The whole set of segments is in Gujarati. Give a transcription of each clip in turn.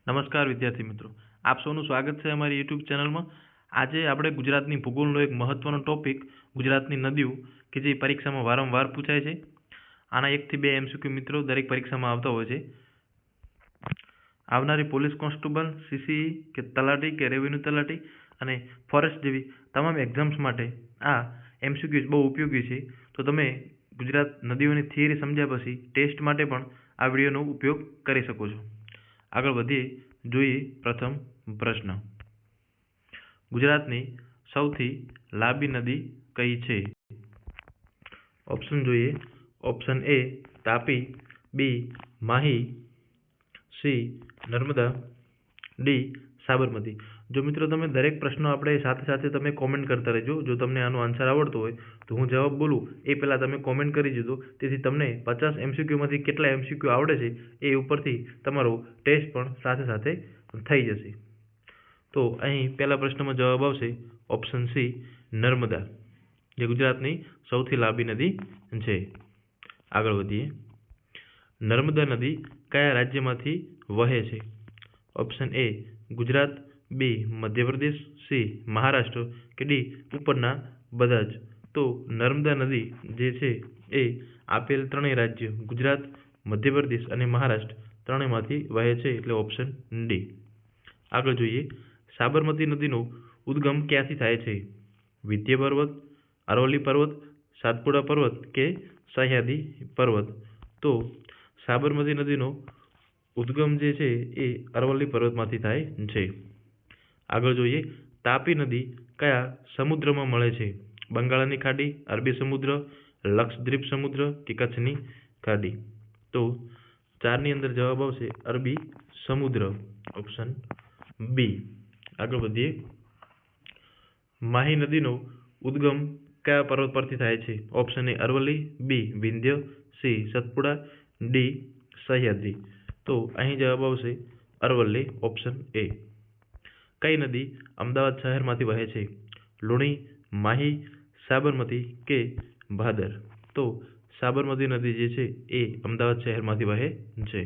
નમસ્કાર વિદ્યાર્થી મિત્રો, આપ સૌનું સ્વાગત છે અમારી યુટ્યુબ ચેનલમાં। આજે આપણે ગુજરાતની ભૂગોળનો એક મહત્વનો ટોપિક ગુજરાતની નદીઓ કે જે પરીક્ષામાં વારંવાર પૂછાય છે। આના 1 થી 2 MCQ મિત્રો દરેક પરીક્ષામાં આવતા હોય છે। આવનારી પોલીસ કોન્સ્ટેબલ, CCE કે તલાટી કે રેવન્યુ તલાટી અને ફોરેસ્ટ જેવી તમામ એક્ઝામ્સ માટે આ MCQs બહુ ઉપયોગી છે। તો તમે ગુજરાત નદીઓની થિયરી સમજ્યા પછી ટેસ્ટ માટે પણ આ વિડીયોનો ઉપયોગ કરી શકો છો। આગળ વધીએ, જોઈએ પ્રથમ પ્રશ્ન। ગુજરાતની સૌથી લાંબી નદી કઈ છે? ઓપ્શન જોઈએ। Option A Tapi, B Mahi, C Narmada, D Sabarmati. જો મિત્રો તમે દરેક પ્રશ્નો આપણે સાથે સાથે તમે કોમેન્ટ કરતા રહેજો। જો તમને આનો આન્સર આવડતો હોય તો હું જવાબ બોલું એ પહેલાં તમે કોમેન્ટ કરી દેજો, તેથી તમને 50 MCQમાંથી કેટલા MCQ આવડે છે એ ઉપરથી તમારો ટેસ્ટ પણ સાથે સાથે થઈ જશે। તો અહીં પહેલા પ્રશ્નમાં જવાબ આવશે ઓપ્શન C નર્મદા, જે ગુજરાતની સૌથી લાંબી નદી છે। આગળ વધીએ, નર્મદા નદી કયા રાજ્યમાંથી વહે છે? Option A Gujarat, B Madhya Pradesh, C Maharashtra કે D ઉપરના બધા જ। તો નર્મદા નદી જે છે એ આપેલ ત્રણેય રાજ્ય ગુજરાત, મધ્યપ્રદેશ અને મહારાષ્ટ્ર ત્રણેયમાંથી વહે છે, એટલે ઓપ્શન D। આગળ જોઈએ, સાબરમતી નદીનો ઉદ્ગમ ક્યાંથી થાય છે? વિંધ્ય પર્વત, અરવલ્લી પર્વત, સાતપુડા પર્વત કે સહ્યાદ્રી પર્વત? તો સાબરમતી નદીનો ઉદ્ગમ જે છે એ અરવલ્લી પર્વતમાંથી થાય છે। આગળ જોઈએ, તાપી નદી કયા સમુદ્રમાં મળે છે? બંગાળની ખાડી, અરબી સમુદ્ર, લક્ષદ્વીપ સમુદ્ર કે કચ્છની ખાડી? તો 4ની અંદર જવાબ આવશે અરબી સમુદ્ર, ઓપ્શન B। આગળ વધીએ, માહી નદીનો ઉદ્ગમ કયા પર્વત પરથી થાય છે? Option A Aravalli, B Vindhya, C સતપુડા, D Sahyadri. તો અહીં જવાબ આવશે અરવલ્લી, ઓપ્શન A। કઈ નદી અમદાવાદ શહેરમાંથી વહે છે? લુણી, માહી, સાબરમતી કે ભાદર? તો સાબરમતી નદી જે છે એ અમદાવાદ શહેરમાંથી વહે છે।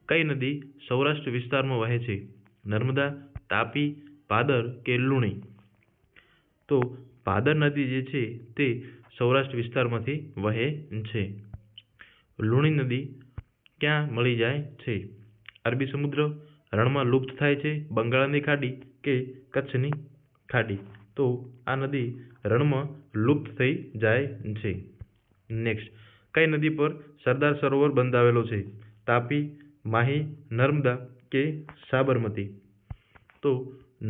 કઈ નદી સૌરાષ્ટ્ર વિસ્તારમાં વહે છે? નર્મદા, તાપી, ભાદર કે લુણી? તો ભાદર નદી જે છે તે સૌરાષ્ટ્ર વિસ્તારમાંથી વહે છે। લુણી નદી ક્યાં મળી જાય છે? અરબી સમુદ્ર, રણમાં લુપ્ત થાય છે, બંગાળની ખાડી કે કચ્છની ખાડી? તો આ નદી રણમાં લુપ્ત થઈ જાય છે। નેક્સ્ટ, કઈ નદી પર સરદાર સરોવર બંધાવેલો છે? તાપી, માહી, નર્મદા કે સાબરમતી? તો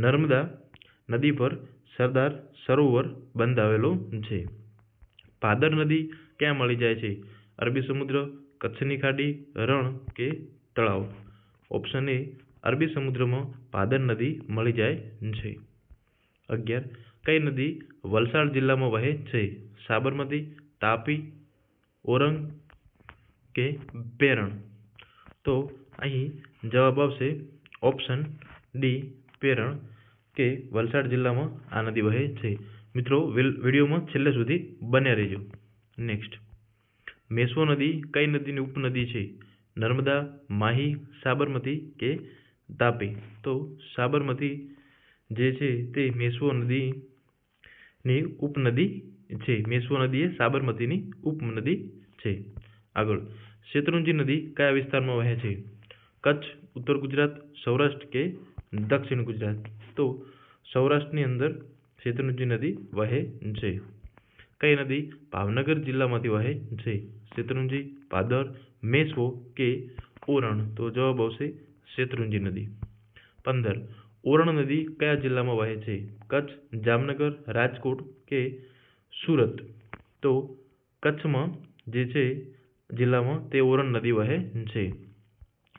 નર્મદા નદી પર સરદાર સરોવર બંધાવેલો છે। ભાદર નદી ક્યાં મળી જાય છે? અરબી સમુદ્ર, કચ્છની ખાડી, રણ કે તળાવ? ઓપ્શન A અરબી સમુદ્રમાં ભાદર નદી મળી જાય છે। 11, કઈ નદી વલસાડ જિલ્લામાં વહે છે? સાબરમતી, તાપી, ઓરંગ કે પેરણ? તો અહીં જવાબ આવશે ઓપ્શન D પેરણ, કે વલસાડ જિલ્લામાં આ નદી વહે છે। મિત્રો વિડીયોમાં છેલ્લે સુધી બન્યા રહેજો। નેક્સ્ટ, મેશ્વો નદી કઈ નદીની ઉપનદી છે? નર્મદા, માહી, સાબરમતી કે તાપી? તો સાબરમતી જે છે તે મેશ્વો નદીની ઉપનદી છે। મેશ્વો નદી એ સાબરમતીની ઉપનદી છે। આગળ, શેત્રુંજી નદી કયા વિસ્તારમાં વહે છે? કચ્છ, ઉત્તર ગુજરાત, સૌરાષ્ટ્ર કે દક્ષિણ ગુજરાત? તો સૌરાષ્ટ્રની અંદર શેત્રુંજી નદી વહે છે। કઈ નદી ભાવનગર જિલ્લામાંથી વહે છે? શેત્રુંજી, ભાદર, મેશ્વો કે ઓરણ? તો જવાબ આવશે શેત્રુંજી નદી। 15, ઓરણ નદી કયા જિલ્લામાં વહે છે? કચ્છ, જામનગર, રાજકોટ કે સુરત? તો કચ્છમાં જે છે જિલ્લામાં તે ઓરણ નદી વહે છે।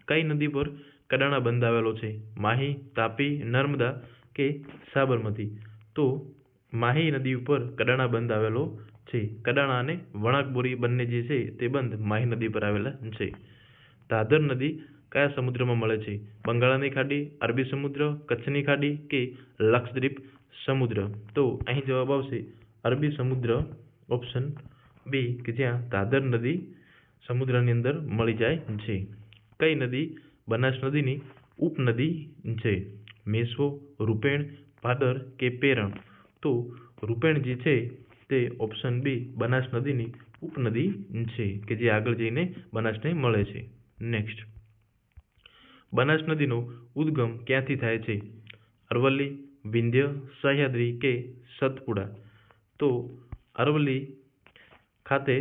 કઈ નદી પર કડાણા બંધ આવેલો છે? માહી, તાપી, નર્મદા કે સાબરમતી? તો માહી નદી ઉપર કડાણા બંધ આવેલો છે। કડાણા અને વણાકબોરી બંને જે છે તે બંધ માહી નદી પર આવેલા છે। દાદર નદી કયા સમુદ્રમાં મળે છે? બંગાળની ખાડી, અરબી સમુદ્ર, કચ્છની ખાડી કે લક્ષદ્વીપ સમુદ્ર? તો અહીં જવાબ આવશે અરબી સમુદ્ર, ઓપ્શન B, કે જ્યાં દાદર નદી સમુદ્રની અંદર મળી જાય છે। કઈ નદી બનાસ નદીની ઉપનદી છે? મેશ્વો, રૂપેણ, ભાદર કે પેરણ? તો રૂપેણ જે છે તે ઓપ્શન બી બનાસ નદીની ઉપનદી છે કે જે આગળ જઈને બનાસને મળે છે. નેક્સ્ટ, બનાસ નદીનો ઉદ્ગમ ક્યાંથી થાય છે? અરવલ્લી, વિંધ્ય, સહ્યાદ્રી કે સતપુડા? તો અરવલ્લી ખાતે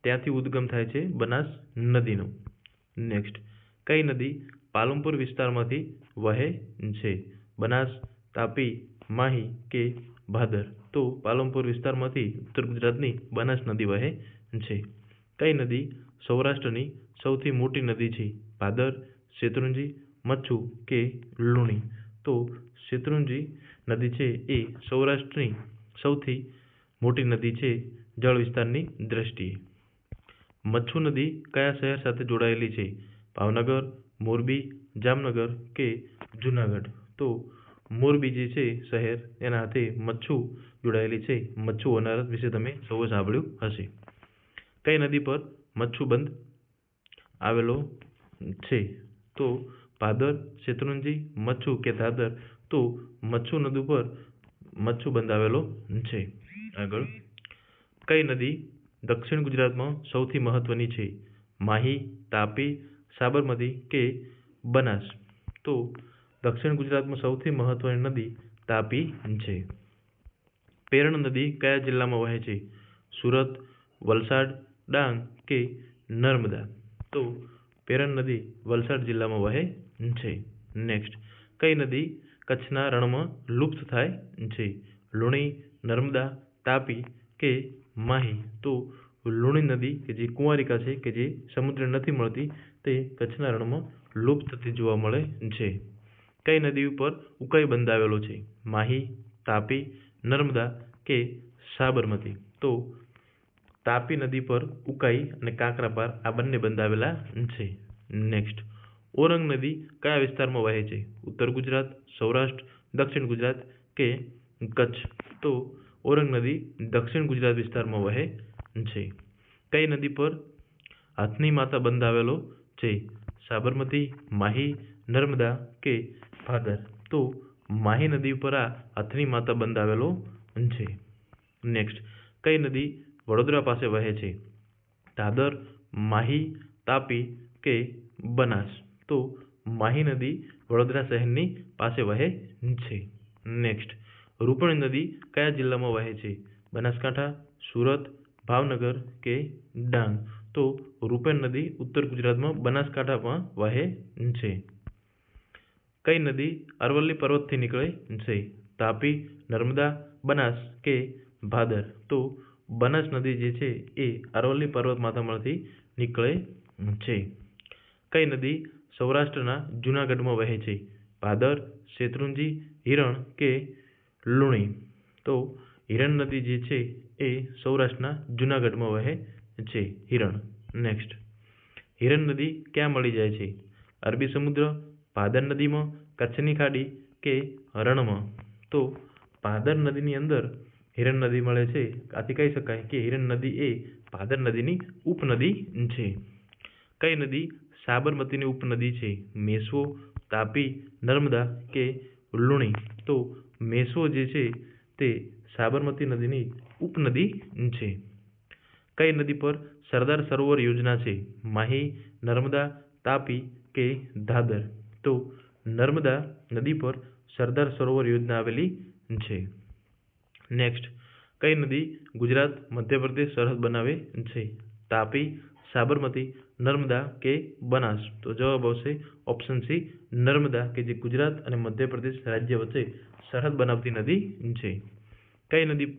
ત્યાંથી ઉદ્ગમ થાય છે બનાસ નદીનો. નેક્સ્ટ, કઈ નદી પાલનપુર વિસ્તારમાંથી વહે છે? બનાસ, તાપી, માહી કે ભાદર? તો પાલનપુર વિસ્તારમાંથી ઉત્તર ગુજરાતની બનાસ નદી વહે છે. કઈ નદી સૌરાષ્ટ્રની સૌથી મોટી નદી છે? ભાદર, શેત્રુંજી, મચ્છુ કે લુણી? તો શેત્રુંજી નદી છે એ સૌરાષ્ટ્રની સૌથી મોટી નદી છે જળ વિસ્તારની દ્રષ્ટિએ. મચ્છુ નદી કયા શહેર સાથે જોડાયેલી છે? ભાવનગર, મોરબી, જામનગર કે જુનાગઢ? તો મોરબી જે છે શહેર એના હાથે મચ્છુ જોડાયેલી છે. મચ્છુ હોનારત વિશે તમે સૌએ સાંભળ્યું હશે. કઈ નદી પર મચ્છુ બંધ આવેલો છે? તો ભાદર, શેત્રુંજી, મચ્છુ કે દાદર? તો મચ્છુ નદી પર મચ્છુ બંધ આવેલો છે. આગળ, કઈ નદી દક્ષિણ ગુજરાતમાં સૌથી મહત્વની છે? માહી, તાપી, સાબરમતી કે બનાસ? તો દક્ષિણ ગુજરાતમાં સૌથી મહત્વની નદી તાપી છે. પેરણ નદી કયા જિલ્લામાં વહે છે? સુરત, વલસાડ, ડાંગ કે નર્મદા? તો પેરણ નદી વલસાડ જિલ્લામાં વહે છે. નેક્સ્ટ, કઈ નદી કચ્છના રણમાં લુપ્ત થાય છે? લુણી, નર્મદા, તાપી કે માહી? તો લુણી નદી કે જે કુંવારિકા છે કે જે સમુદ્ર નથી મળતી તે કચ્છના રણમાં લુપ્ત થતી જોવા મળે છે. કઈ નદી ઉપર ઉકાઈ બંધ આવેલો છે? માહી, તાપી, નર્મદા કે સાબરમતી? તો તાપી નદી પર ઉકાઈ અને કાંકરાપાર આ બંને બંધ આવેલા છે. નેક્સ્ટ, ઓરંગ નદી કયા વિસ્તારમાં વહે છે? ઉત્તર ગુજરાત, સૌરાષ્ટ્ર, દક્ષિણ ગુજરાત કે કચ્છ? તો ઓરંગ નદી દક્ષિણ ગુજરાત વિસ્તારમાં વહે છે. કઈ નદી પર હાથની માતા બંધ આવેલો છે? સાબરમતી, માહી, નર્મદા કે ભાદર? તો માહી નદી ઉપર આ હાથની માતા બંધ આવેલો છે. નેક્સ્ટ, કઈ નદી વડોદરા પાસે વહે છે? દાદર, માહી, તાપી કે બનાસ? તો માહી નદી વડોદરા શહેરની પાસે વહે છે. નેક્સ્ટ, રૂપણ નદી કયા જિલ્લામાં વહે છે? બનાસકાંઠા, સુરત, ભાવનગર કે ડાંગ? તો રૂપણ નદી ઉત્તર ગુજરાતમાં બનાસકાંઠામાં વહે છે. કઈ નદી અરવલ્લી પર્વતથી નીકળે છે? તાપી, નર્મદા, બનાસ કે ભાદર? તો બનાસ નદી જે છે એ અરવલ્લી પર્વત માથામાંથી નીકળે છે. કઈ નદી સૌરાષ્ટ્રના જૂનાગઢમાં વહે છે? ભાદર, શેત્રુંજી, હિરણ કે લુણી? તો હિરણ નદી જે છે એ સૌરાષ્ટ્રના જૂનાગઢમાં વહે છે. હિરણ. નેક્સ્ટ, હિરણ નદી ક્યાં મળી જાય છે? અરબી સમુદ્ર, ભાદર નદીમાં, કચ્છની ખાડી કે રણમાં? તો ભાદર નદીની અંદર હિરણ નદી મળે છે. આથી કહી શકાય કે હિરણ નદી એ ભાદર નદીની ઉપનદી છે. કઈ નદી સાબરમતીની ઉપનદી છે? મેશ્વો, તાપી, નર્મદા કે લુણી? તો મેશ્વો જે છે તે સાબરમતી નદીની ઉપનદી છે. કઈ નદી પર સરદાર સરોવર યોજના છે? માહી, નર્મદા, તાપી કે દાદર? તો નર્મદા નદી પર સરદાર સરોવર યોજના આવેલી છે. નેક્સ્ટ, કઈ નદી ગુજરાત મધ્યપ્રદેશ સરહદ બનાવે છે? તાપી, સાબરમતી, નર્મદા કે બનાસ? તો જવાબ આવશે ઓપ્શન સી નર્મદા કે જે ગુજરાત અને મધ્યપ્રદેશ રાજ્ય વચ્ચે સરહદ બનાવતી નદી છે. કઈ નદી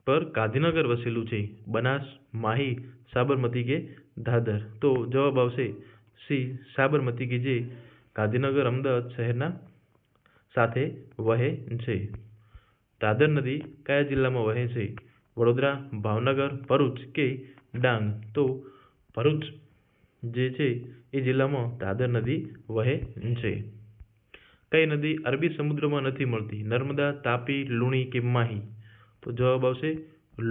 પર ગાંધીનગર વસેલું છે? બનાસ, માહી, સાબરમતી કે દાદર? તો જવાબ આવશે સી સાબરમતી કે જે ગાંધીનગર અમદાવાદ શહેરના સાથે વહે છે. દાદર નદી કયા જિલ્લામાં વહે છે? વડોદરા, ભાવનગર, ભરૂચ કે ડાંગ? તો ભરૂચ જે છે એ જિલ્લામાં દાદર નદી વહે છે. કઈ નદી અરબી સમુદ્રમાં નથી મળતી? નર્મદા, તાપી, લુણી કે માહી? તો જવાબ આવશે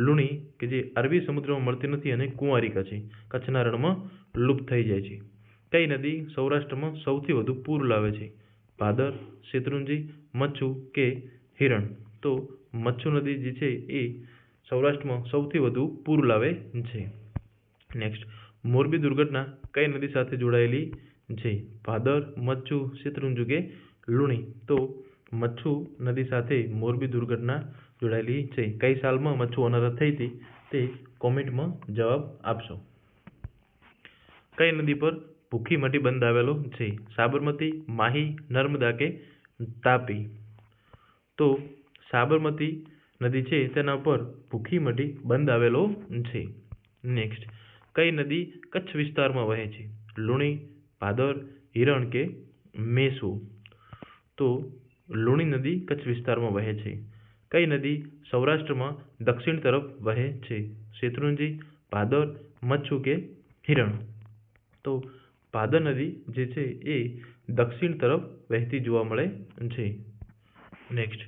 લુણી કે જે અરબી સમુદ્રમાં મળતી નથી અને કુંવારિકા છે, કચ્છના રણમાં લુપ્ત થઈ જાય છે. કઈ નદી સૌરાષ્ટ્રમાં સૌથી વધુ પૂર લાવે છે? ભાદર, શેત્રુંજી, મચ્છુ કે હિરણ? તો મચ્છુ નદી જે છે એ સૌરાષ્ટ્રમાં સૌથી વધુ પૂર લાવે છે. નેક્સ્ટ, મોરબી દુર્ઘટના કઈ નદી સાથે જોડાયેલી છે? ભાદર, મચ્છુ, શેત્રુંજી કે લુણી? તો મચ્છુ નદી સાથે મોરબી દુર્ઘટના જોડાયેલી છે. કઈ સાલમાં મચ્છુ અનારત થઈ હતી તે કોમેન્ટમાં જવાબ આપશો. કઈ નદી પર ભૂખીમટી બંધ આવેલો છે? સાબરમતી, માહી, નર્મદા કે તાપી? તો સાબરમતી નદી છે તેના પર ભૂખીમટી બંધ આવેલો છે. નેક્સ્ટ, કઈ નદી કચ્છ વિસ્તારમાં વહે છે? લુણી, ભાદર, હિરણ કે મેસુ? તો લુણી નદી કચ્છ વિસ્તારમાં વહે છે. કઈ નદી સૌરાષ્ટ્રમાં દક્ષિણ તરફ વહે છે? શેત્રુંજી, ભાદર, મચ્છુ કે હિરણ? તો ભાદર નદી જે છે એ દક્ષિણ તરફ વહેતી જોવા મળે છે. નેક્સ્ટ,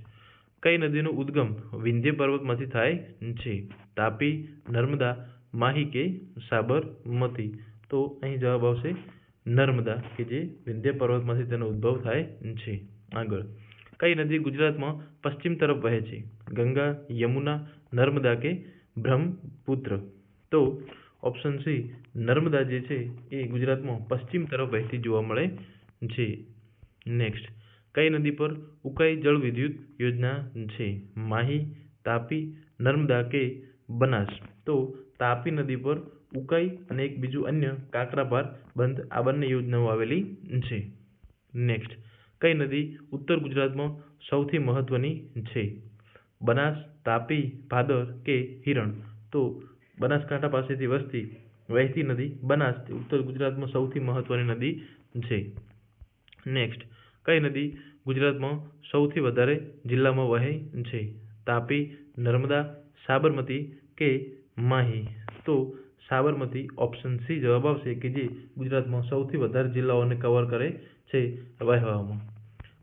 કઈ નદીનો ઉદ્ગમ વિંધ્ય પર્વતમાંથી થાય છે? તાપી, નર્મદા, માહી કે સાબરમતી? તો અહીં જવાબ આવશે નર્મદા, કે જે વિંધ્ય પર્વતમાંથી તેનો ઉદ્ભવ થાય છે. આગળ, કઈ નદી ગુજરાતમાં પશ્ચિમ તરફ વહે છે? ગંગા, યમુના, નર્મદા કે બ્રહ્મપુત્ર? તો ઓપ્શન સી નર્મદા જે છે એ ગુજરાતમાં પશ્ચિમ તરફ વહેતી જોવા મળે છે. નેક્સ્ટ, કઈ નદી પર ઉકાઈ જળ વિદ્યુત યોજના છે? માહી, તાપી, નર્મદા કે બનાસ? તો તાપી નદી પર ઉકાઈ અને એક બીજું અન્ય કાકરાપાર બંધ આ બંને યોજનાઓ આવેલી છે. નેક્સ્ટ, કઈ નદી ઉત્તર ગુજરાતમાં સૌથી મહત્વની છે? બનાસ, તાપી, ભાદર કે હિરણ? તો બનાસકાંઠા પાસેથી વહેતી નદી બનાસ ઉત્તર ગુજરાતમાં સૌથી મહત્વની નદી છે. નેક્સ્ટ, કઈ નદી ગુજરાતમાં સૌથી વધારે જિલ્લામાં વહે છે? તાપી, નર્મદા, સાબરમતી કે માહી? તો સાબરમતી ઓપ્શન સી જવાબ આવશે, કે જે ગુજરાતમાં સૌથી વધારે જિલ્લાઓને કવર કરે છે વહેવામાં.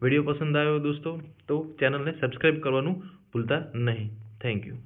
વિડીયો પસંદ આવ્યો દોસ્તો તો ચેનલને સબસ્ક્રાઇબ કરવાનું ભૂલતા નહીં. Thank you.